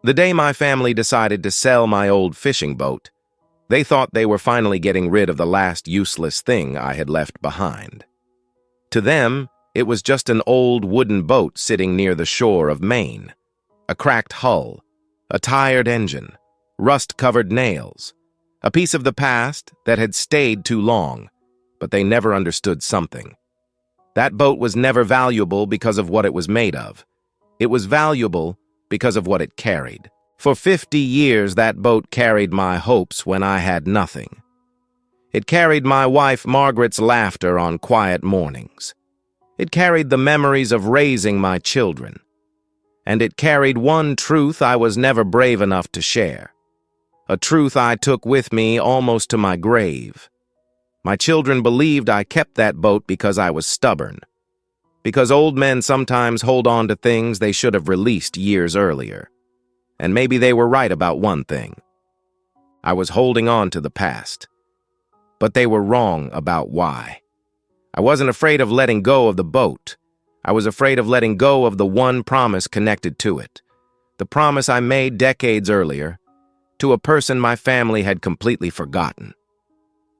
The day my family decided to sell my old fishing boat, they thought they were finally getting rid of the last useless thing I had left behind. To them, it was just an old wooden boat sitting near the shore of Maine. A cracked hull, a tired engine, rust-covered nails, a piece of the past that had stayed too long, but they never understood something. That boat was never valuable because of what it was made of. It was valuable because of what it carried. For 50 years, that boat carried my hopes when I had nothing. It carried my wife Margaret's laughter on quiet mornings. It carried the memories of raising my children. And it carried one truth I was never brave enough to share. A truth I took with me almost to my grave. My children believed I kept that boat because I was stubborn. Because old men sometimes hold on to things they should have released years earlier. And maybe they were right about one thing. I was holding on to the past. But they were wrong about why. I wasn't afraid of letting go of the boat. I was afraid of letting go of the one promise connected to it. The promise I made decades earlier, to a person my family had completely forgotten.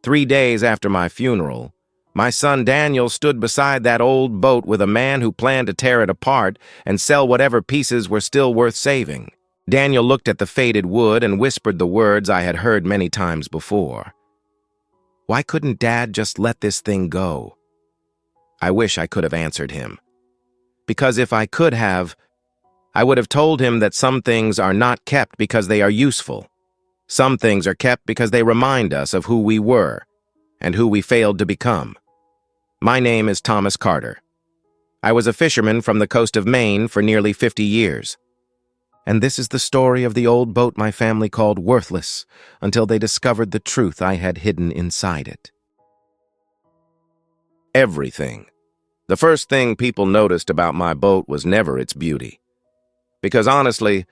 3 days after my funeral, my son Daniel stood beside that old boat with a man who planned to tear it apart and sell whatever pieces were still worth saving. Daniel looked at the faded wood and whispered the words I had heard many times before. Why couldn't Dad just let this thing go? I wish I could have answered him. Because if I could have, I would have told him that some things are not kept because they are useful. Some things are kept because they remind us of who we were and who we failed to become. My name is Thomas Carter. I was a fisherman from the coast of Maine for nearly 50 years. And this is the story of the old boat my family called worthless until they discovered the truth I had hidden inside it. Everything. The first thing people noticed about my boat was never its beauty. Because honestly,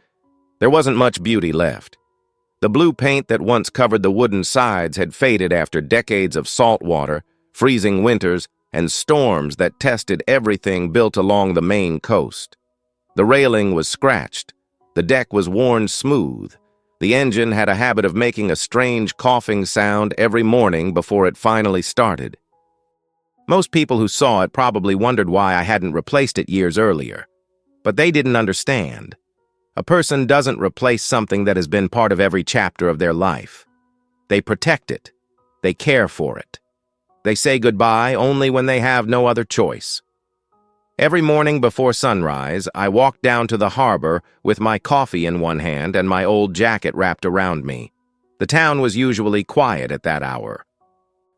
there wasn't much beauty left. The blue paint that once covered the wooden sides had faded after decades of salt water, freezing winters, and storms that tested everything built along the Maine coast. The railing was scratched. The deck was worn smooth. The engine had a habit of making a strange coughing sound every morning before it finally started. Most people who saw it probably wondered why I hadn't replaced it years earlier. But they didn't understand. A person doesn't replace something that has been part of every chapter of their life. They protect it. They care for it. They say goodbye only when they have no other choice. Every morning before sunrise, I walked down to the harbor with my coffee in one hand and my old jacket wrapped around me. The town was usually quiet at that hour.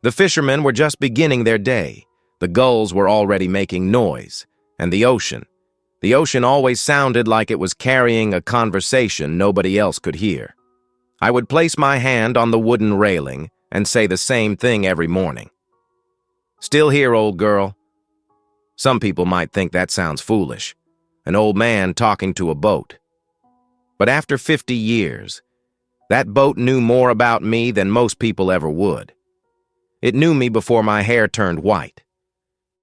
The fishermen were just beginning their day. The gulls were already making noise. And the ocean always sounded like it was carrying a conversation nobody else could hear. I would place my hand on the wooden railing and say the same thing every morning. Still here, old girl. Some people might think that sounds foolish. An old man talking to a boat. But after 50 years, that boat knew more about me than most people ever would. It knew me before my hair turned white.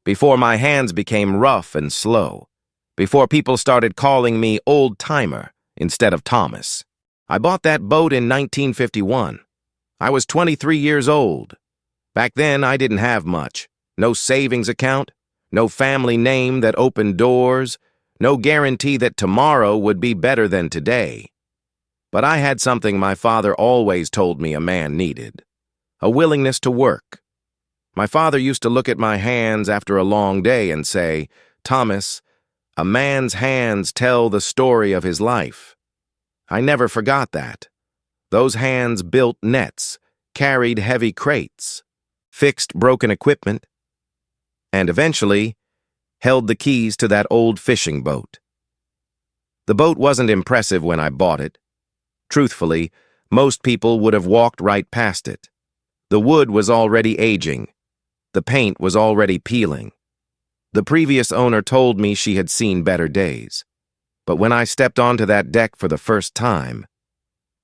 Before my hands became rough and slow. Before people started calling me old-timer instead of Thomas. I bought that boat in 1951. I was 23 years old. Back then, I didn't have much. No savings account, no family name that opened doors, no guarantee that tomorrow would be better than today. But I had something my father always told me a man needed. A willingness to work. My father used to look at my hands after a long day and say, "Thomas, a man's hands tell the story of his life." I never forgot that. Those hands built nets, carried heavy crates, fixed broken equipment, and eventually held the keys to that old fishing boat. The boat wasn't impressive when I bought it. Truthfully, most people would have walked right past it. The wood was already aging. The paint was already peeling. The previous owner told me she had seen better days. But when I stepped onto that deck for the first time,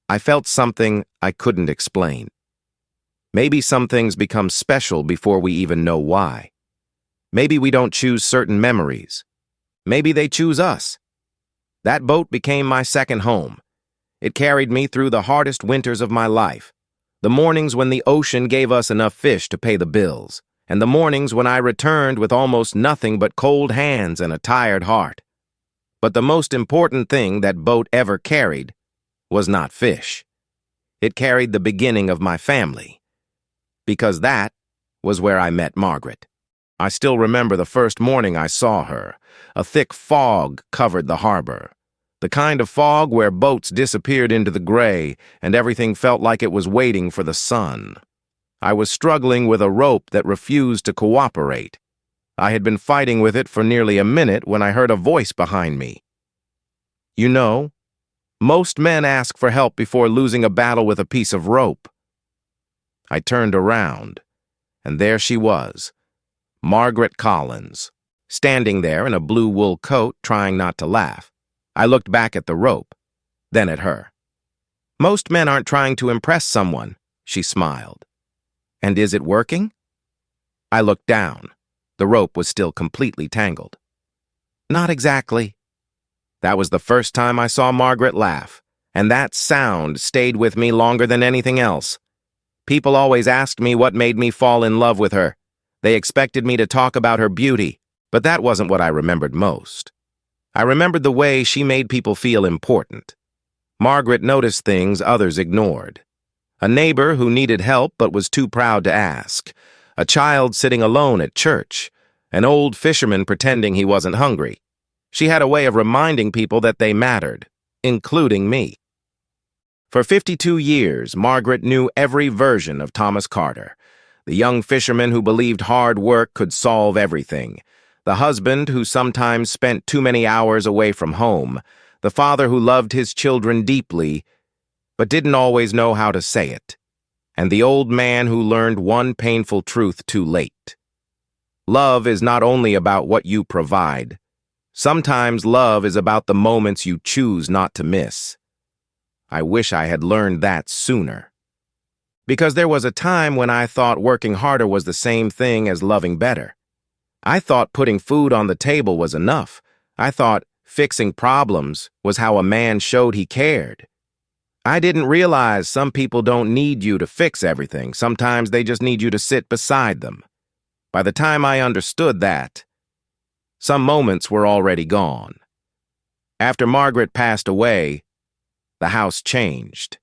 I felt something I couldn't explain. Maybe some things become special before we even know why. Maybe we don't choose certain memories. Maybe they choose us. That boat became my second home. It carried me through the hardest winters of my life. The mornings when the ocean gave us enough fish to pay the bills, and the mornings when I returned with almost nothing but cold hands and a tired heart. But the most important thing that boat ever carried was not fish. It carried the beginning of my family, because that was where I met Margaret. I still remember the first morning I saw her. A thick fog covered the harbor. The kind of fog where boats disappeared into the gray and everything felt like it was waiting for the sun. I was struggling with a rope that refused to cooperate. I had been fighting with it for nearly a minute when I heard a voice behind me. You know, most men ask for help before losing a battle with a piece of rope. I turned around, and there she was, Margaret Collins, standing there in a blue wool coat, trying not to laugh. I looked back at the rope, then at her. Most men aren't trying to impress someone, she smiled. And is it working? I looked down. The rope was still completely tangled. Not exactly. That was the first time I saw Margaret laugh, and that sound stayed with me longer than anything else. People always asked me what made me fall in love with her. They expected me to talk about her beauty, but that wasn't what I remembered most. I remembered the way she made people feel important. Margaret noticed things others ignored. A neighbor who needed help but was too proud to ask. A child sitting alone at church. An old fisherman pretending he wasn't hungry. She had a way of reminding people that they mattered, including me. For 52 years, Margaret knew every version of Thomas Carter. The young fisherman who believed hard work could solve everything. The husband who sometimes spent too many hours away from home. The father who loved his children deeply, but didn't always know how to say it. And the old man who learned one painful truth too late. Love is not only about what you provide. Sometimes love is about the moments you choose not to miss. I wish I had learned that sooner. Because there was a time when I thought working harder was the same thing as loving better. I thought putting food on the table was enough. I thought fixing problems was how a man showed he cared. I didn't realize some people don't need you to fix everything. Sometimes they just need you to sit beside them. By the time I understood that, some moments were already gone. After Margaret passed away, the house changed.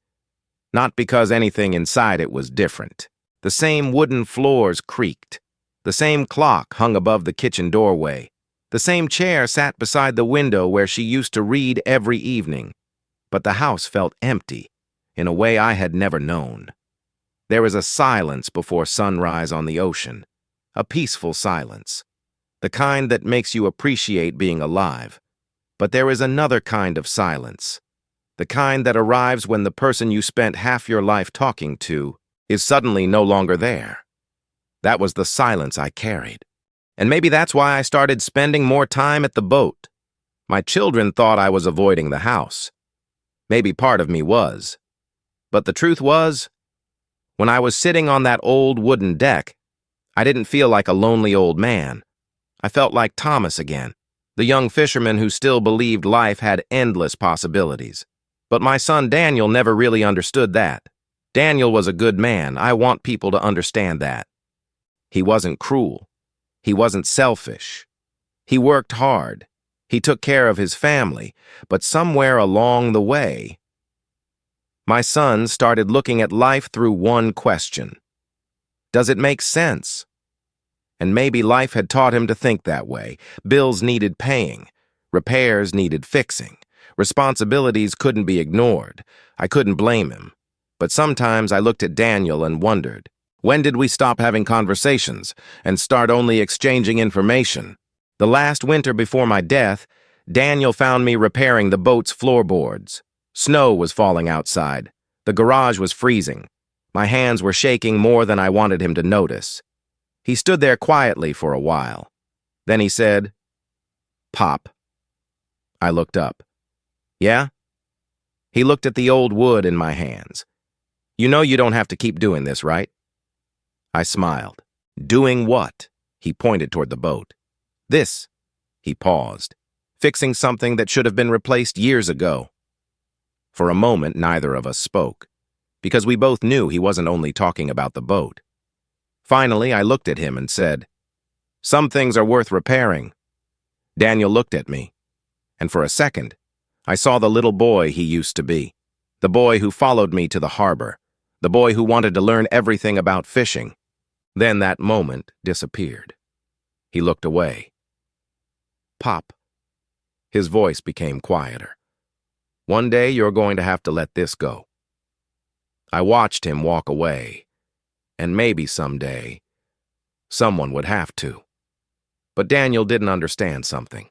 Not because anything inside it was different. The same wooden floors creaked. The same clock hung above the kitchen doorway. The same chair sat beside the window where she used to read every evening. But the house felt empty, in a way I had never known. There is a silence before sunrise on the ocean. A peaceful silence. The kind that makes you appreciate being alive. But there is another kind of silence. The kind that arrives when the person you spent half your life talking to is suddenly no longer there. That was the silence I carried. And maybe that's why I started spending more time at the boat. My children thought I was avoiding the house. Maybe part of me was. But the truth was, when I was sitting on that old wooden deck, I didn't feel like a lonely old man. I felt like Thomas again, the young fisherman who still believed life had endless possibilities. But my son Daniel never really understood that. Daniel was a good man. I want people to understand that. He wasn't cruel. He wasn't selfish. He worked hard. He took care of his family. But somewhere along the way, my son started looking at life through one question. Does it make sense? And maybe life had taught him to think that way. Bills needed paying. Repairs needed fixing. Responsibilities couldn't be ignored. I couldn't blame him. But sometimes I looked at Daniel and wondered, when did we stop having conversations and start only exchanging information? The last winter before my death, Daniel found me repairing the boat's floorboards. Snow was falling outside. The garage was freezing. My hands were shaking more than I wanted him to notice. He stood there quietly for a while. Then he said, "Pop." I looked up. "Yeah?" He looked at the old wood in my hands. "You know you don't have to keep doing this, right?" I smiled. "Doing what?" He pointed toward the boat. "This." He paused, fixing something that should have been replaced years ago. For a moment, neither of us spoke, because we both knew he wasn't only talking about the boat. Finally, I looked at him and said, "Some things are worth repairing." Daniel looked at me, and for a second, I saw the little boy he used to be, the boy who followed me to the harbor, the boy who wanted to learn everything about fishing. Then that moment disappeared. He looked away. "Pop." His voice became quieter. "One day you're going to have to let this go." I watched him walk away, and maybe someday, someone would have to. But Daniel didn't understand something.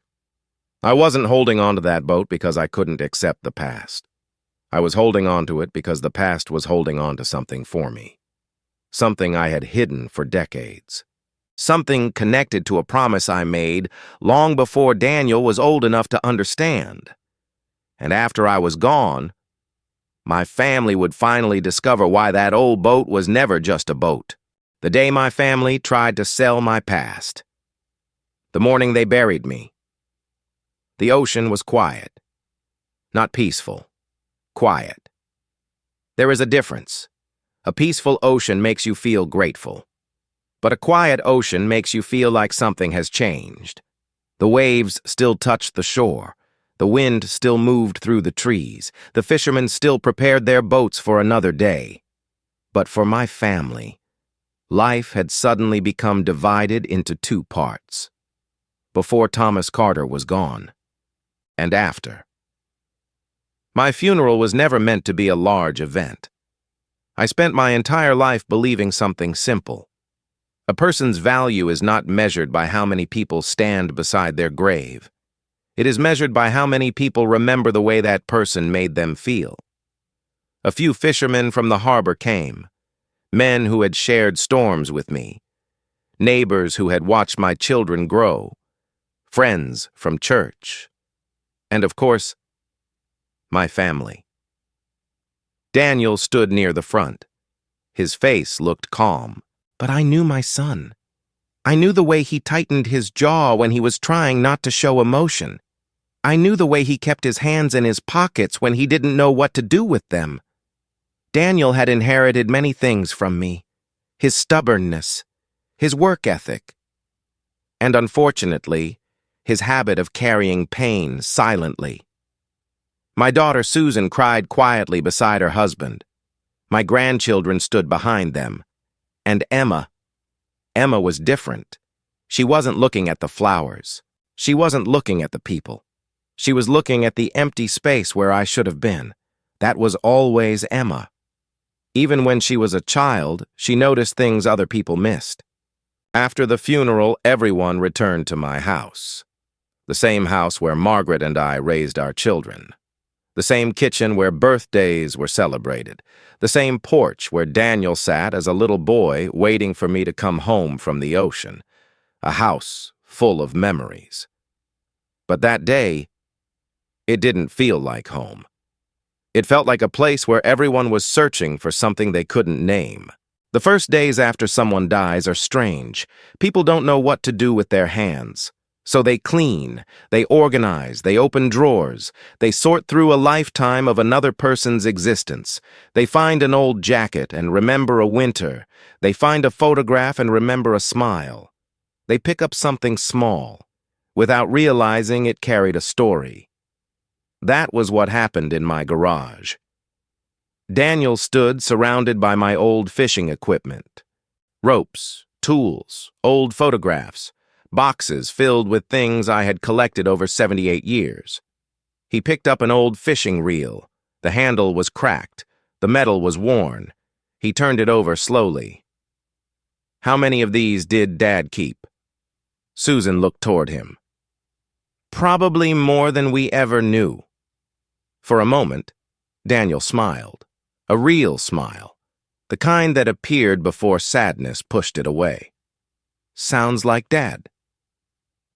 I wasn't holding on to that boat because I couldn't accept the past. I was holding on to it because the past was holding on to something for me. Something I had hidden for decades. Something connected to a promise I made long before Daniel was old enough to understand. And after I was gone, my family would finally discover why that old boat was never just a boat. The day my family tried to sell my past. The morning they buried me. The ocean was quiet. Not peaceful. Quiet. There is a difference. A peaceful ocean makes you feel grateful. But a quiet ocean makes you feel like something has changed. The waves still touched the shore. The wind still moved through the trees. The fishermen still prepared their boats for another day. But for my family, life had suddenly become divided into two parts. Before Thomas Carter was gone, and after. My funeral was never meant to be a large event. I spent my entire life believing something simple. A person's value is not measured by how many people stand beside their grave. It is measured by how many people remember the way that person made them feel. A few fishermen from the harbor came, men who had shared storms with me, neighbors who had watched my children grow, friends from church, and of course, my family. Daniel stood near the front. His face looked calm, but I knew my son. I knew the way he tightened his jaw when he was trying not to show emotion. I knew the way he kept his hands in his pockets when he didn't know what to do with them. Daniel had inherited many things from me. His stubbornness, his work ethic, and unfortunately, his habit of carrying pain silently. My daughter Susan cried quietly beside her husband. My grandchildren stood behind them. And Emma was different. She wasn't looking at the flowers. She wasn't looking at the people. She was looking at the empty space where I should have been. That was always Emma. Even when she was a child, she noticed things other people missed. After the funeral, everyone returned to my house. The same house where Margaret and I raised our children. The same kitchen where birthdays were celebrated. The same porch where Daniel sat as a little boy waiting for me to come home from the ocean. A house full of memories. But that day, it didn't feel like home. It felt like a place where everyone was searching for something they couldn't name. The first days after someone dies are strange. People don't know what to do with their hands. So they clean, they organize, they open drawers, they sort through a lifetime of another person's existence. They find an old jacket and remember a winter. They find a photograph and remember a smile. They pick up something small, without realizing it carried a story. That was what happened in my garage. Daniel stood surrounded by my old fishing equipment. Ropes, tools, old photographs, boxes filled with things I had collected over 78 years. He picked up an old fishing reel. The handle was cracked. The metal was worn. He turned it over slowly. "How many of these did Dad keep?" Susan looked toward him. "Probably more than we ever knew." For a moment, Daniel smiled. A real smile. The kind that appeared before sadness pushed it away. "Sounds like Dad."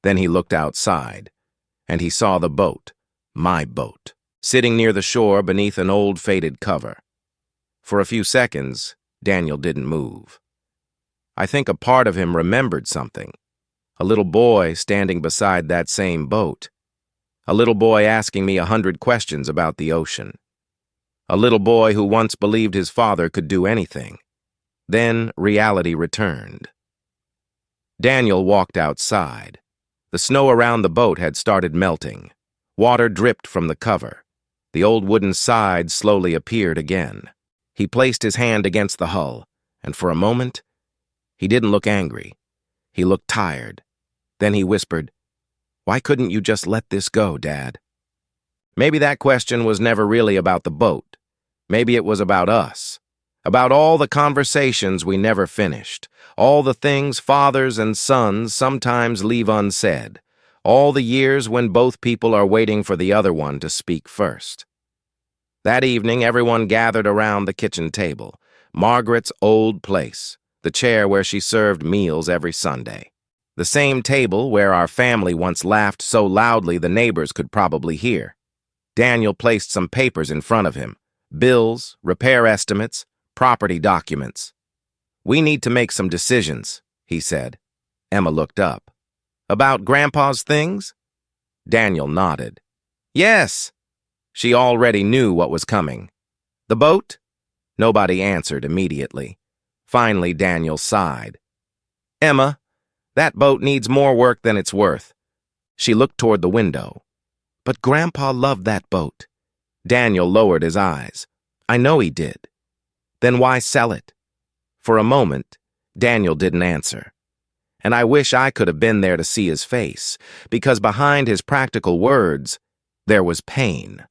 Then he looked outside, and he saw the boat, my boat, sitting near the shore beneath an old faded cover. For a few seconds, Daniel didn't move. I think a part of him remembered something. A little boy standing beside that same boat. A little boy asking me 100 questions about the ocean. a little boy who once believed his father could do anything. Then reality returned. Daniel walked outside. The snow around the boat had started melting. Water dripped from the cover. The old wooden side slowly appeared again. He placed his hand against the hull, and for a moment, he didn't look angry. He looked tired. Then he whispered, "Why couldn't you just let this go, Dad?" Maybe that question was never really about the boat. Maybe it was about us. About all the conversations we never finished. All the things fathers and sons sometimes leave unsaid. All the years when both people are waiting for the other one to speak first. That evening, everyone gathered around the kitchen table. Margaret's old place, the chair where she served meals every Sunday. The same table where our family once laughed so loudly the neighbors could probably hear. Daniel placed some papers in front of him. Bills, repair estimates, property documents. "We need to make some decisions," he said. Emma looked up. "About Grandpa's things?" Daniel nodded. "Yes." She already knew what was coming. "The boat?" Nobody answered immediately. Finally, Daniel sighed. "Emma, that boat needs more work than it's worth." She looked toward the window. "But Grandpa loved that boat." Daniel lowered his eyes. "I know he did." "Then why sell it?" For a moment, Daniel didn't answer. And I wish I could have been there to see his face, because behind his practical words, there was pain.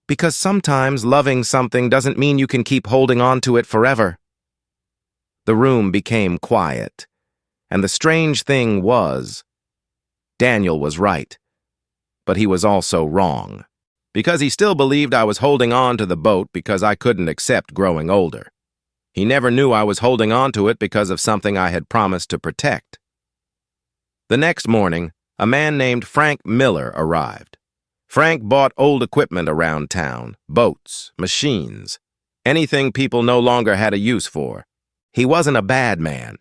Because sometimes loving something doesn't mean you can keep holding on to it forever. The room became quiet, and the strange thing was, Daniel was right, but he was also wrong, because he still believed I was holding on to the boat because I couldn't accept growing older. He never knew I was holding on to it because of something I had promised to protect. The next morning, a man named Frank Miller arrived. Frank bought old equipment around town, boats, machines, anything people no longer had a use for. He wasn't a bad man.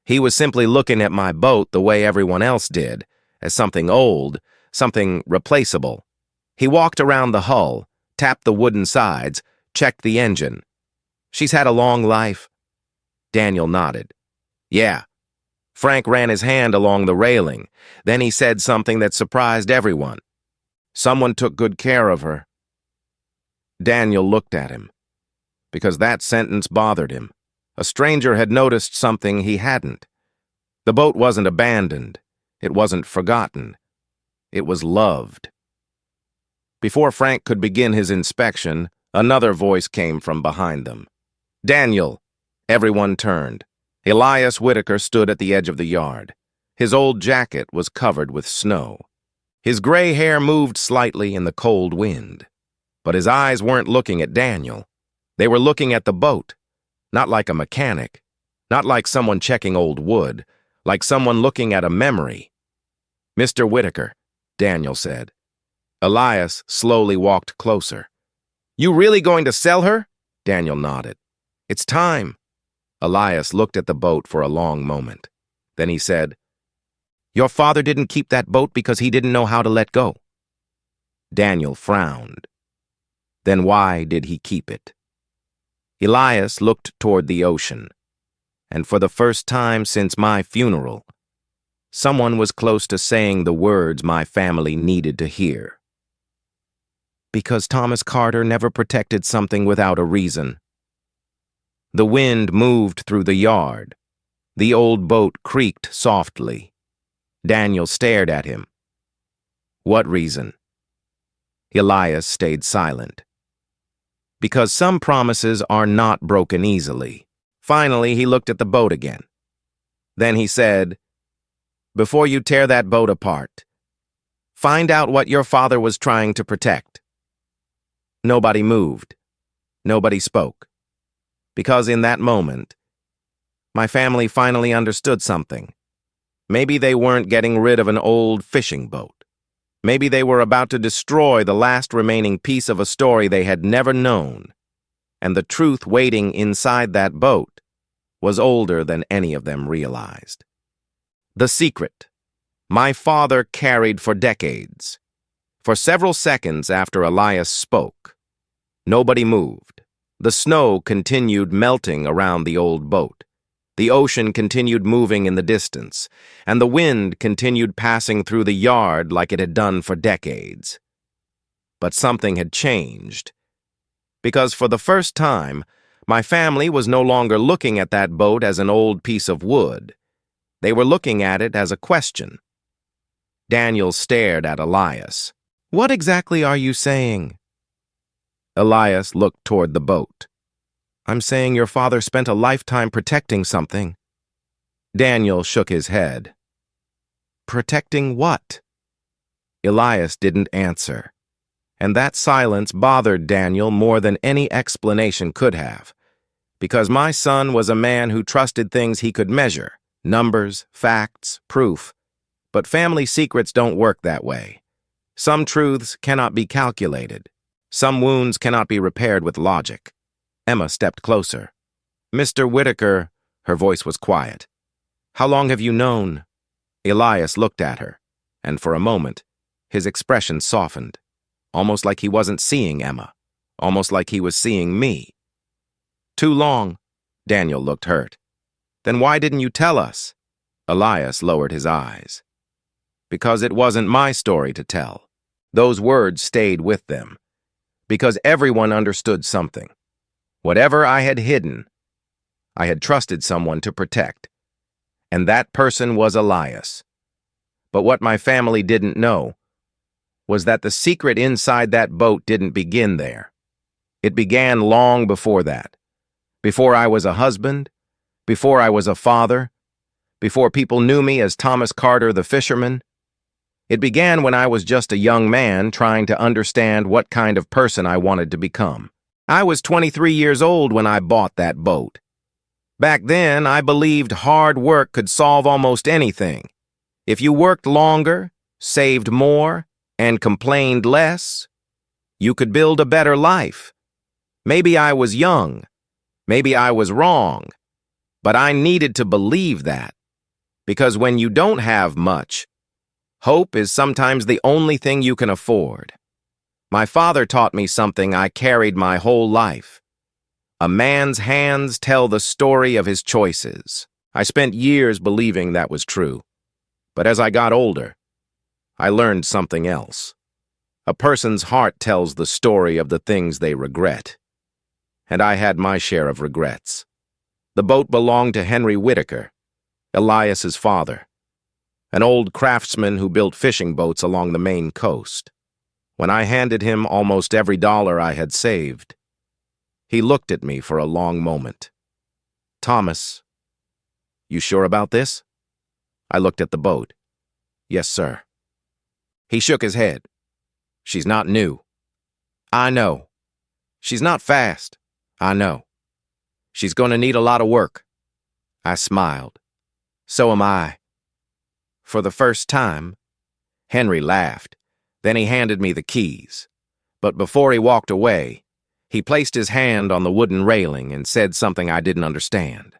He was simply looking at my boat the way everyone else did, as something old, something replaceable. He walked around the hull, tapped the wooden sides, checked the engine. "She's had a long life." Daniel nodded. "Yeah." Frank ran his hand along the railing. Then he said something that surprised everyone. "Someone took good care of her." Daniel looked at him, because that sentence bothered him. A stranger had noticed something he hadn't. The boat wasn't abandoned. It wasn't forgotten. It was loved. Before Frank could begin his inspection, another voice came from behind them. "Daniel!" Everyone turned. Elias Whitaker stood at the edge of the yard. His old jacket was covered with snow. His gray hair moved slightly in the cold wind. But his eyes weren't looking at Daniel. They were looking at the boat, not like a mechanic, not like someone checking old wood, like someone looking at a memory. "Mr. Whitaker," Daniel said. Elias slowly walked closer. "You really going to sell her?" Daniel nodded. "It's time." Elias looked at the boat for a long moment. Then he said, "Your father didn't keep that boat because he didn't know how to let go." Daniel frowned. Then why did he keep it? Elias looked toward the ocean, and for the first time since my funeral, someone was close to saying the words my family needed to hear. Because Thomas Carter never protected something without a reason. The wind moved through the yard. The old boat creaked softly. Daniel stared at him. "What reason?" Elias stayed silent. "Because some promises are not broken easily." Finally, he looked at the boat again. Then he said, "Before you tear that boat apart, find out what your father was trying to protect." Nobody moved. Nobody spoke. Because in that moment, my family finally understood something. Maybe they weren't getting rid of an old fishing boat. Maybe they were about to destroy the last remaining piece of a story they had never known. And the truth waiting inside that boat was older than any of them realized. The secret my father carried for decades. For several seconds after Elias spoke, Nobody moved. The snow continued melting around the old boat. The ocean continued moving in the distance, and the wind continued passing through the yard like it had done for decades. But something had changed. Because for the first time, my family was no longer looking at that boat as an old piece of wood. They were looking at it as a question. Daniel stared at Elias. "What exactly are you saying?" Elias looked toward the boat. "I'm saying your father spent a lifetime protecting something." Daniel shook his head. "Protecting what?" Elias didn't answer, and that silence bothered Daniel more than any explanation could have, because my son was a man who trusted things he could measure, numbers, facts, proof. But family secrets don't work that way. Some truths cannot be calculated. Some wounds cannot be repaired with logic. Emma stepped closer. "Mr. Whitaker," her voice was quiet. "How long have you known?" Elias looked at her, and for a moment, his expression softened, almost like he wasn't seeing Emma, almost like he was seeing me. "Too long." Daniel looked hurt. "Then why didn't you tell us?" Elias lowered his eyes. "Because it wasn't my story to tell." Those words stayed with them. Because everyone understood something. Whatever I had hidden, I had trusted someone to protect. And that person was Elias. But what my family didn't know was that the secret inside that boat didn't begin there. It began long before that. Before I was a husband, before I was a father, before people knew me as Thomas Carter the fisherman. It began when I was just a young man trying to understand what kind of person I wanted to become. I was 23 years old when I bought that boat. Back then, I believed hard work could solve almost anything. If you worked longer, saved more, and complained less, you could build a better life. Maybe I was young. Maybe I was wrong. But I needed to believe that. Because when you don't have much, hope is sometimes the only thing you can afford. My father taught me something I carried my whole life. A man's hands tell the story of his choices. I spent years believing that was true. But as I got older, I learned something else. A person's heart tells the story of the things they regret. And I had my share of regrets. The boat belonged to Henry Whitaker, Elias's father, an old craftsman who built fishing boats along the Maine coast. When I handed him almost every dollar I had saved, he looked at me for a long moment. "Thomas, you sure about this?" I looked at the boat. "Yes, sir." He shook his head. "She's not new." "I know." "She's not fast." "I know." "She's going to need a lot of work." I smiled. "So am I." For the first time, Henry laughed. Then he handed me the keys. But before he walked away, he placed his hand on the wooden railing and said something I didn't understand.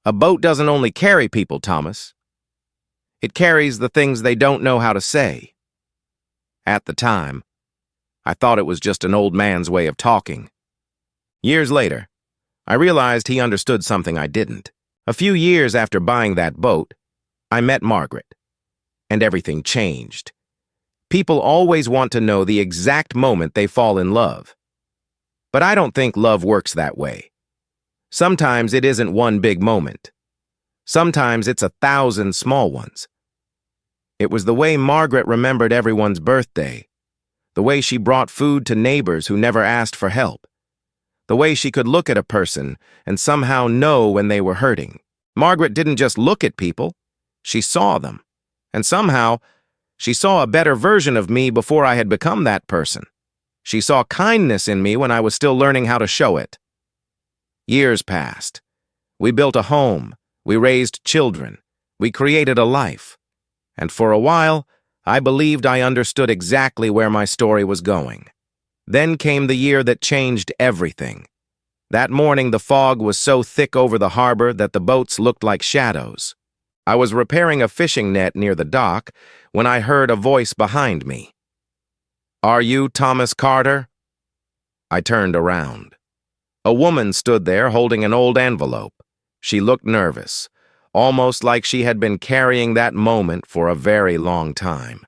"A boat doesn't only carry people, Thomas. It carries the things they don't know how to say." At the time, I thought it was just an old man's way of talking. Years later, I realized he understood something I didn't. A few years after buying that boat, I met Margaret, and everything changed. People always want to know the exact moment they fall in love. But I don't think love works that way. Sometimes it isn't one big moment. Sometimes it's 1,000 small ones. It was the way Margaret remembered everyone's birthday, the way she brought food to neighbors who never asked for help, the way she could look at a person and somehow know when they were hurting. Margaret didn't just look at people. She saw them, and somehow, she saw a better version of me before I had become that person. She saw kindness in me when I was still learning how to show it. Years passed. We built a home. We raised children. We created a life. And for a while, I believed I understood exactly where my story was going. Then came the year that changed everything. That morning, the fog was so thick over the harbor that the boats looked like shadows. I was repairing a fishing net near the dock when I heard a voice behind me. "Are you Thomas Carter?" I turned around. A woman stood there holding an old envelope. She looked nervous, almost like she had been carrying that moment for a very long time.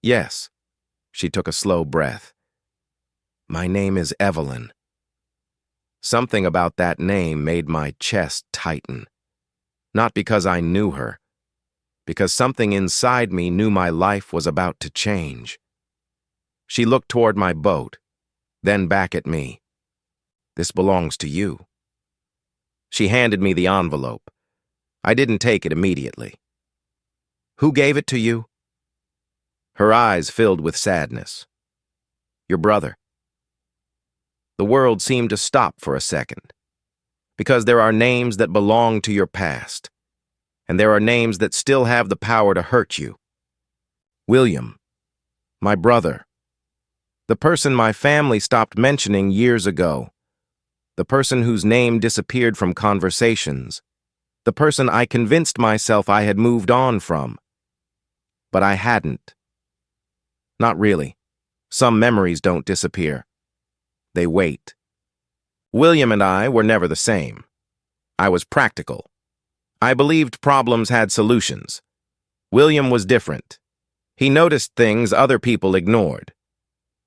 Yes, she took a slow breath. My name is Evelyn. Something about that name made my chest tighten. Not because I knew her, because something inside me knew my life was about to change. She looked toward my boat, then back at me. This belongs to you. She handed me the envelope. I didn't take it immediately. Who gave it to you? Her eyes filled with sadness. Your brother. The world seemed to stop for a second, because there are names that belong to your past, and there are names that still have the power to hurt you. William, my brother, the person my family stopped mentioning years ago, the person whose name disappeared from conversations, the person I convinced myself I had moved on from. But I hadn't. Not really. Some memories don't disappear. They wait. William and I were never the same. I was practical. I believed problems had solutions. William was different. He noticed things other people ignored.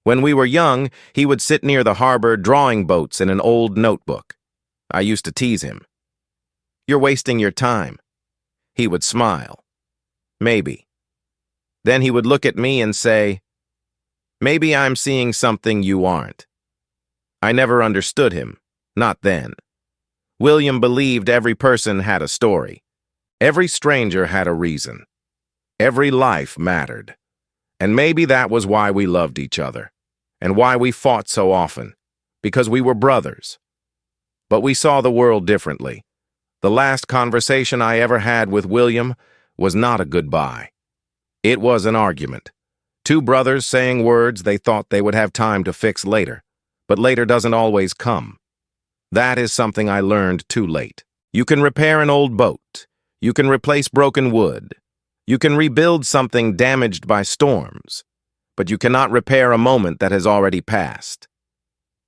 When we were young, he would sit near the harbor drawing boats in an old notebook. I used to tease him. You're wasting your time. He would smile. Maybe. Then he would look at me and say, maybe I'm seeing something you aren't. I never understood him, not then. William believed every person had a story. Every stranger had a reason. Every life mattered. And maybe that was why we loved each other, and why we fought so often, because we were brothers. But we saw the world differently. The last conversation I ever had with William was not a goodbye. It was an argument. Two brothers saying words they thought they would have time to fix later, but later doesn't always come. That is something I learned too late. You can repair an old boat. You can replace broken wood. You can rebuild something damaged by storms, but you cannot repair a moment that has already passed.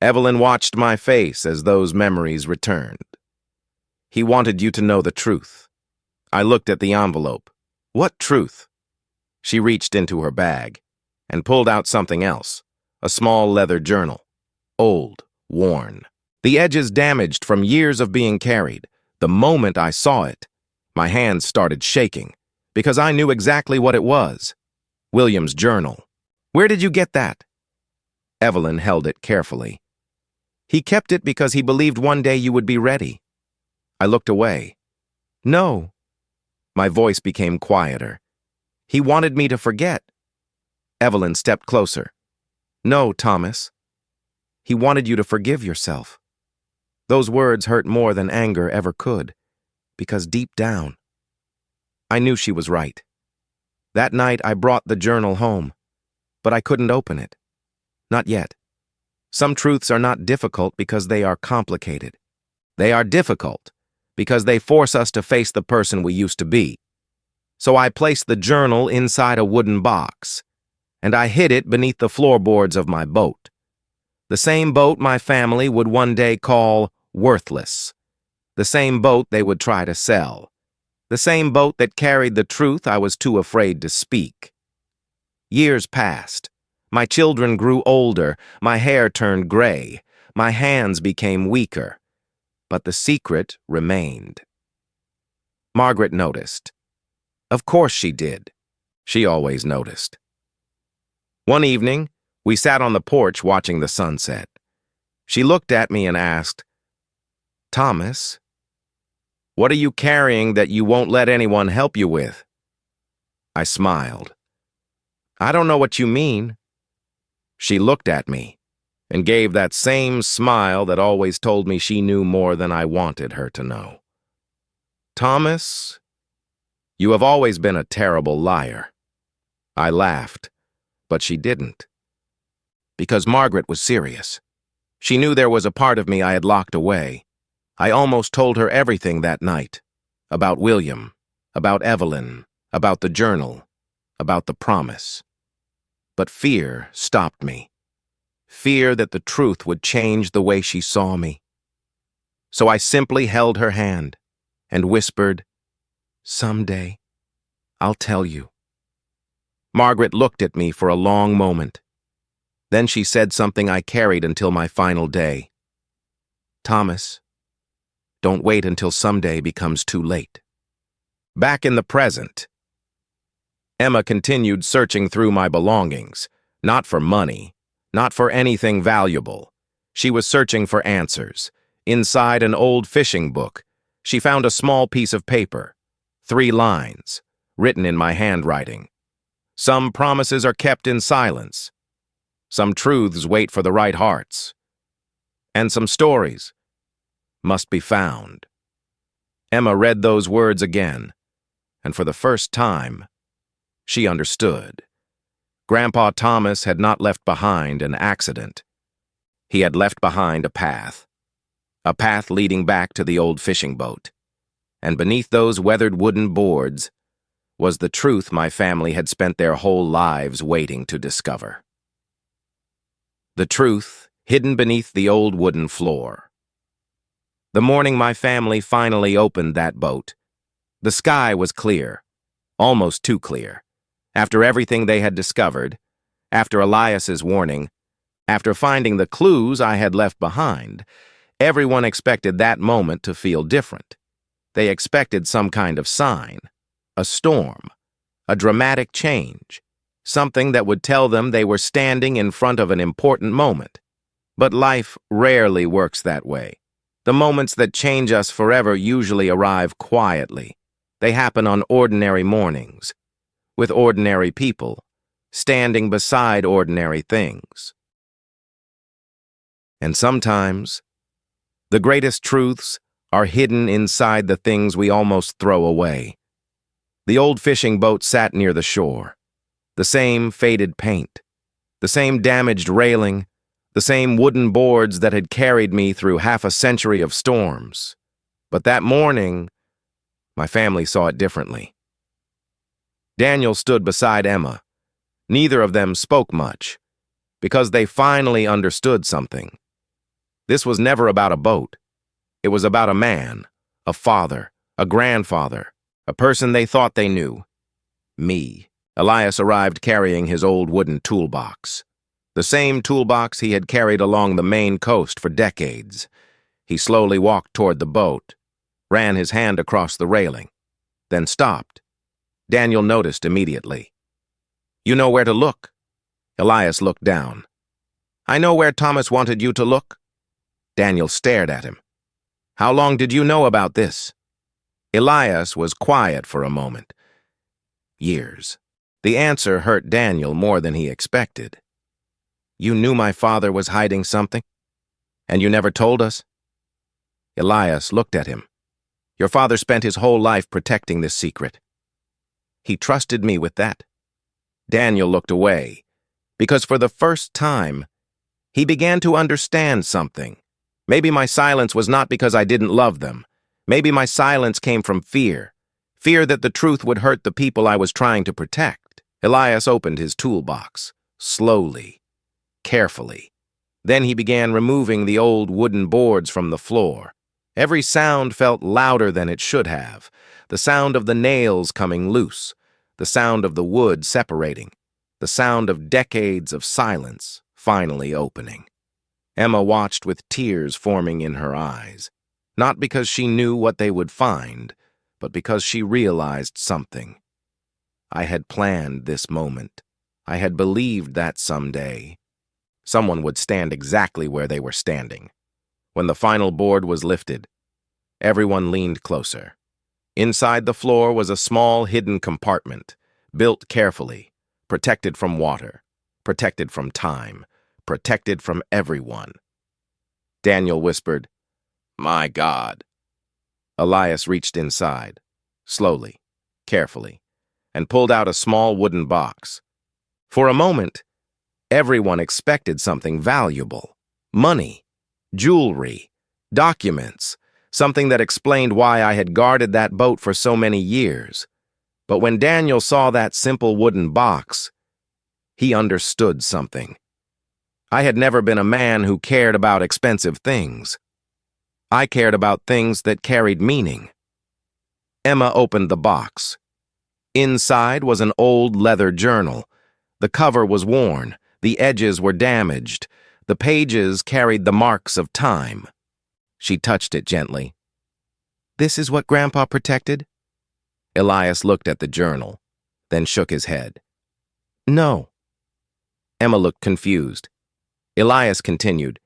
Evelyn watched my face as those memories returned. He wanted you to know the truth. I looked at the envelope. What truth? She reached into her bag and pulled out something else, a small leather journal. Old, worn. The edges damaged from years of being carried. The moment I saw it, my hands started shaking, because I knew exactly what it was. William's journal. Where did you get that? Evelyn held it carefully. He kept it because he believed one day you would be ready. I looked away. No. My voice became quieter. He wanted me to forget. Evelyn stepped closer. No, Thomas. He wanted you to forgive yourself. Those words hurt more than anger ever could, because deep down, I knew she was right. That night I brought the journal home, but I couldn't open it. Not yet. Some truths are not difficult because they are complicated. They are difficult because they force us to face the person we used to be. So I placed the journal inside a wooden box, and I hid it beneath the floorboards of my boat. The same boat my family would one day call worthless. The same boat they would try to sell. The same boat that carried the truth I was too afraid to speak. Years passed. My children grew older. My hair turned gray. My hands became weaker. But the secret remained. Margaret noticed. Of course she did. She always noticed. One evening, we sat on the porch watching the sunset. She looked at me and asked, Thomas, what are you carrying that you won't let anyone help you with? I smiled. I don't know what you mean. She looked at me and gave that same smile that always told me she knew more than I wanted her to know. Thomas, you have always been a terrible liar. I laughed, but she didn't. Because Margaret was serious. She knew there was a part of me I had locked away. I almost told her everything that night. About William, about Evelyn, about the journal, about the promise. But fear stopped me. fear that the truth would change the way she saw me. So I simply held her hand and whispered, "Someday, I'll tell you." Margaret looked at me for a long moment. Then she said something I carried until my final day. "Thomas, don't wait until someday becomes too late." Back in the present, Emma continued searching through my belongings, not for money, not for anything valuable. She was searching for answers. Inside an old fishing book, she found a small piece of paper, 3 lines, written in my handwriting. Some promises are kept in silence. Some truths wait for the right hearts. And some stories must be found. Emma read those words again, and for the first time, she understood. Grandpa Thomas had not left behind an accident. He had left behind a path leading back to the old fishing boat. And beneath those weathered wooden boards was the truth my family had spent their whole lives waiting to discover. The truth hidden beneath the old wooden floor. The morning my family finally opened that boat, the sky was clear, almost too clear. After everything they had discovered, after Elias's warning, after finding the clues I had left behind, everyone expected that moment to feel different. They expected some kind of sign, a storm, a dramatic change, something that would tell them they were standing in front of an important moment. But life rarely works that way. The moments that change us forever usually arrive quietly. They happen on ordinary mornings, with ordinary people, standing beside ordinary things. And sometimes, the greatest truths are hidden inside the things we almost throw away. The old fishing boat sat near the shore. The same faded paint, the same damaged railing, the same wooden boards that had carried me through half a century of storms. But that morning, my family saw it differently. Daniel stood beside Emma. Neither of them spoke much, because they finally understood something. This was never about a boat. It was about a man, a father, a grandfather, a person they thought they knew. Me. Elias arrived carrying his old wooden toolbox. The same toolbox he had carried along the Maine coast for decades. He slowly walked toward the boat, ran his hand across the railing, then stopped. Daniel noticed immediately. "You know where to look." Elias looked down. "I know where Thomas wanted you to look." Daniel stared at him. "How long did you know about this?" Elias was quiet for a moment. "Years." The answer hurt Daniel more than he expected. "You knew my father was hiding something? And you never told us?" Elias looked at him. "Your father spent his whole life protecting this secret. He trusted me with that." Daniel looked away, because for the first time, he began to understand something. Maybe my silence was not because I didn't love them. Maybe my silence came from fear. Fear that the truth would hurt the people I was trying to protect. Elias opened his toolbox, slowly, carefully. Then he began removing the old wooden boards from the floor. Every sound felt louder than it should have. The sound of the nails coming loose, the sound of the wood separating, the sound of decades of silence finally opening. Emma watched with tears forming in her eyes, not because she knew what they would find, but because she realized something. I had planned this moment. I had believed that someday someone would stand exactly where they were standing. When the final board was lifted, everyone leaned closer. Inside the floor was a small hidden compartment, built carefully, protected from water, protected from time, protected from everyone. Daniel whispered, "My God." Elias reached inside, slowly, carefully, and pulled out a small wooden box. For a moment, everyone expected something valuable. Money, jewelry, documents, something that explained why I had guarded that boat for so many years. But when Daniel saw that simple wooden box, he understood something. I had never been a man who cared about expensive things. I cared about things that carried meaning. Emma opened the box. Inside was an old leather journal. The cover was worn, the edges were damaged, the pages carried the marks of time. She touched it gently. "This is what Grandpa protected?" Elias looked at the journal, then shook his head. "No." Emma looked confused. Elias continued,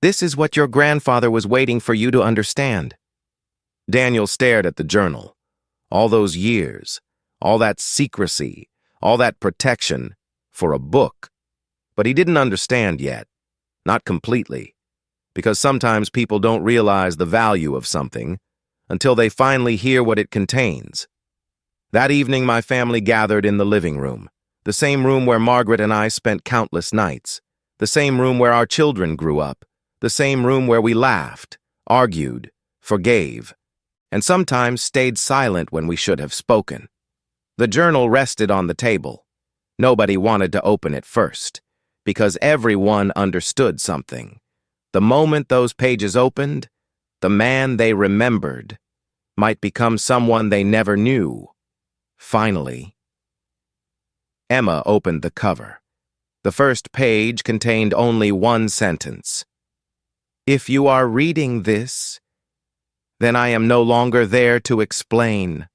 "This is what your grandfather was waiting for you to understand." Daniel stared at the journal. All those years, all that secrecy, all that protection, for a book. But he didn't understand yet. Not completely. Because sometimes people don't realize the value of something until they finally hear what it contains. That evening, my family gathered in the living room, the same room where Margaret and I spent countless nights, the same room where our children grew up, the same room where we laughed, argued, forgave, and sometimes stayed silent when we should have spoken. The journal rested on the table. Nobody wanted to open it first, because everyone understood something. The moment those pages opened, the man they remembered might become someone they never knew. Finally, Emma opened the cover. The first page contained only one sentence. "If you are reading this, then I am no longer there to explain."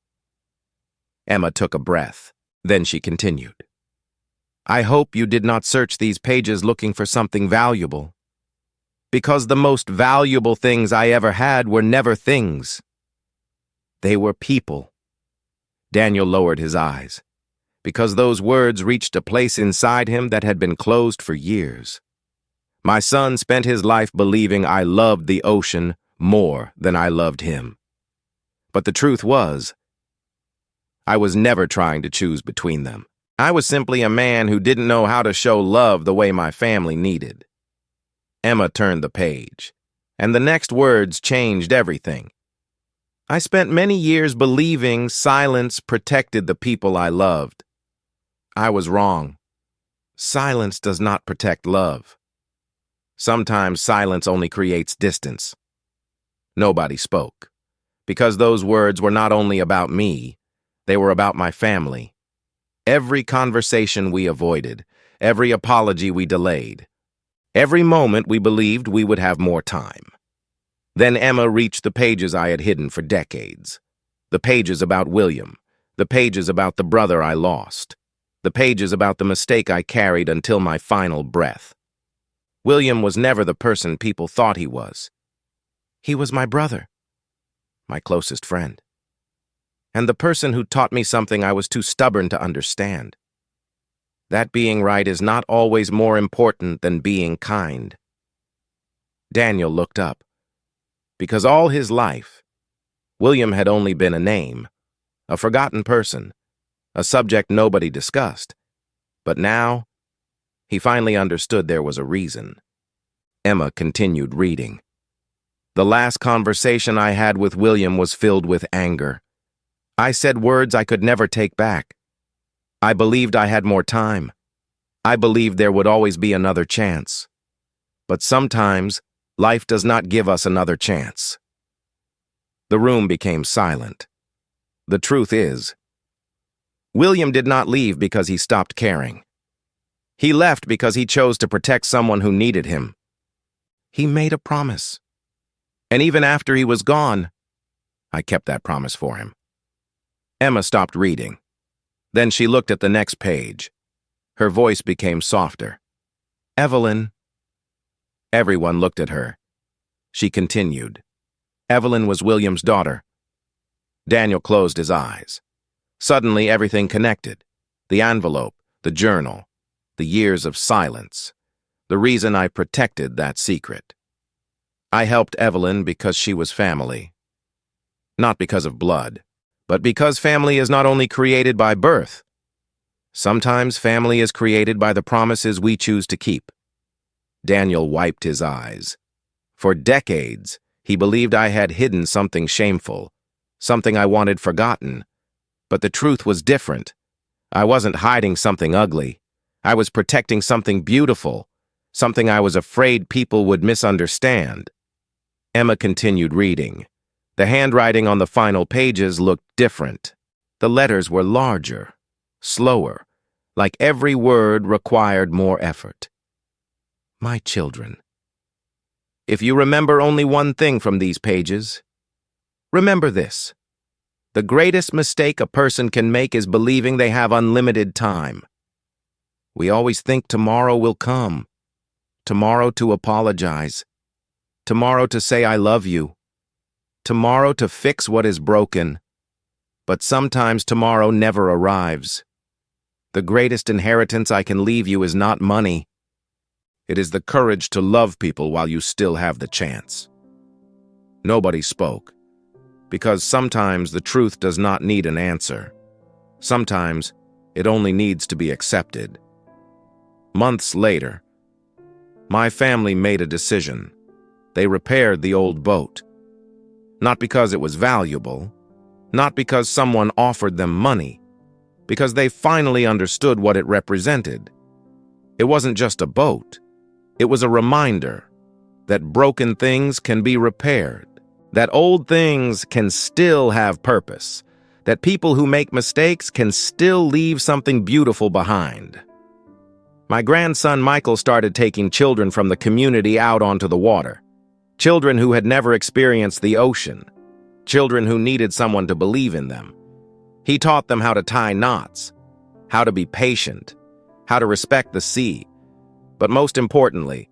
Emma took a breath. Then she continued. "I hope you did not search these pages looking for something valuable. Because the most valuable things I ever had were never things. They were people." Daniel lowered his eyes, because those words reached a place inside him that had been closed for years. My son spent his life believing I loved the ocean more than I loved him. But the truth was, I was never trying to choose between them. I was simply a man who didn't know how to show love the way my family needed. Emma turned the page, and the next words changed everything. "I spent many years believing silence protected the people I loved. I was wrong. Silence does not protect love. Sometimes silence only creates distance." Nobody spoke, because those words were not only about me, they were about my family. Every conversation we avoided, every apology we delayed, every moment we believed we would have more time. Then Emma reached the pages I had hidden for decades. The pages about William, the pages about the brother I lost, the pages about the mistake I carried until my final breath. William was never the person people thought he was. He was my brother, my closest friend, and the person who taught me something I was too stubborn to understand. That being right is not always more important than being kind. Daniel looked up. Because all his life, William had only been a name, a forgotten person, a subject nobody discussed. But now, he finally understood there was a reason. Emma continued reading. "The last conversation I had with William was filled with anger. I said words I could never take back. I believed I had more time. I believed there would always be another chance. But sometimes, life does not give us another chance." The room became silent. The truth is, William did not leave because he stopped caring. He left because he chose to protect someone who needed him. He made a promise. And even after he was gone, I kept that promise for him. Emma stopped reading. Then she looked at the next page. Her voice became softer. "Evelyn." Everyone looked at her. She continued. Evelyn was William's daughter. Daniel closed his eyes. Suddenly, everything connected. The envelope, the journal, the years of silence, the reason I protected that secret. I helped Evelyn because she was family. Not because of blood, but because family is not only created by birth. Sometimes family is created by the promises we choose to keep. Daniel wiped his eyes. For decades, he believed I had hidden something shameful, something I wanted forgotten. But the truth was different. I wasn't hiding something ugly. I was protecting something beautiful, something I was afraid people would misunderstand. Emma continued reading. The handwriting on the final pages looked different. The letters were larger, slower, like every word required more effort. My children. If you remember only one thing from these pages, remember this. The greatest mistake a person can make is believing they have unlimited time. We always think tomorrow will come, tomorrow to apologize, tomorrow to say I love you, tomorrow to fix what is broken, but sometimes tomorrow never arrives. The greatest inheritance I can leave you is not money. It is the courage to love people while you still have the chance. Nobody spoke, because sometimes the truth does not need an answer. Sometimes it only needs to be accepted. Months later, my family made a decision. They repaired the old boat. Not because it was valuable, not because someone offered them money, because they finally understood what it represented. It wasn't just a boat. It was a reminder that broken things can be repaired, that old things can still have purpose, that people who make mistakes can still leave something beautiful behind. My grandson Michael started taking children from the community out onto the water, children who had never experienced the ocean, children who needed someone to believe in them. He taught them how to tie knots, how to be patient, how to respect the sea, but most importantly,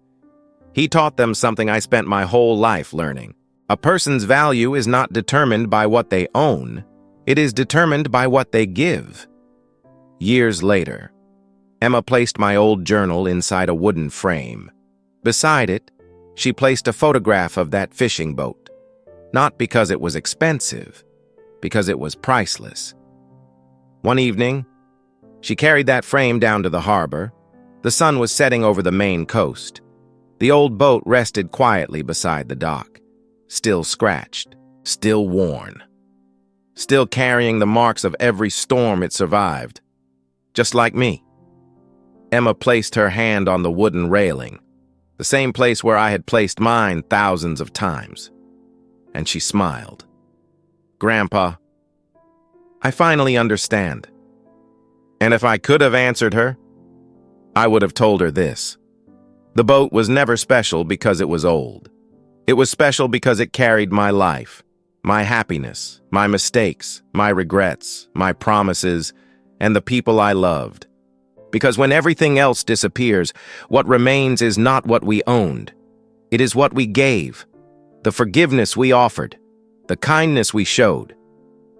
he taught them something I spent my whole life learning. A person's value is not determined by what they own, it is determined by what they give. Years later, Emma placed my old journal inside a wooden frame. Beside it, she placed a photograph of that fishing boat, not because it was expensive, because it was priceless. One evening, she carried that frame down to the harbor. The sun was setting over the Maine coast. The old boat rested quietly beside the dock, still scratched, still worn, still carrying the marks of every storm it survived, just like me. Emma placed her hand on the wooden railing, the same place where I had placed mine thousands of times, and she smiled. Grandpa, I finally understand. And if I could have answered her, I would have told her this. The boat was never special because it was old. It was special because it carried my life, my happiness, my mistakes, my regrets, my promises, and the people I loved. Because when everything else disappears, what remains is not what we owned. It is what we gave, the forgiveness we offered, the kindness we showed,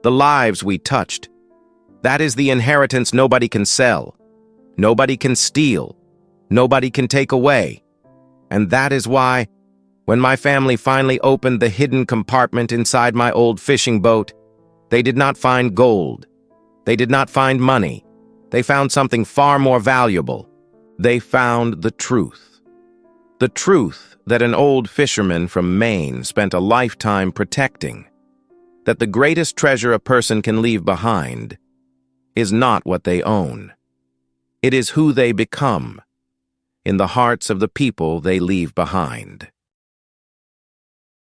the lives we touched. That is the inheritance nobody can sell, nobody can steal, nobody can take away. And that is why, when my family finally opened the hidden compartment inside my old fishing boat, they did not find gold. They did not find money. They found something far more valuable. They found the truth. The truth that an old fisherman from Maine spent a lifetime protecting. That the greatest treasure a person can leave behind is not what they own. It is who they become in the hearts of the people they leave behind.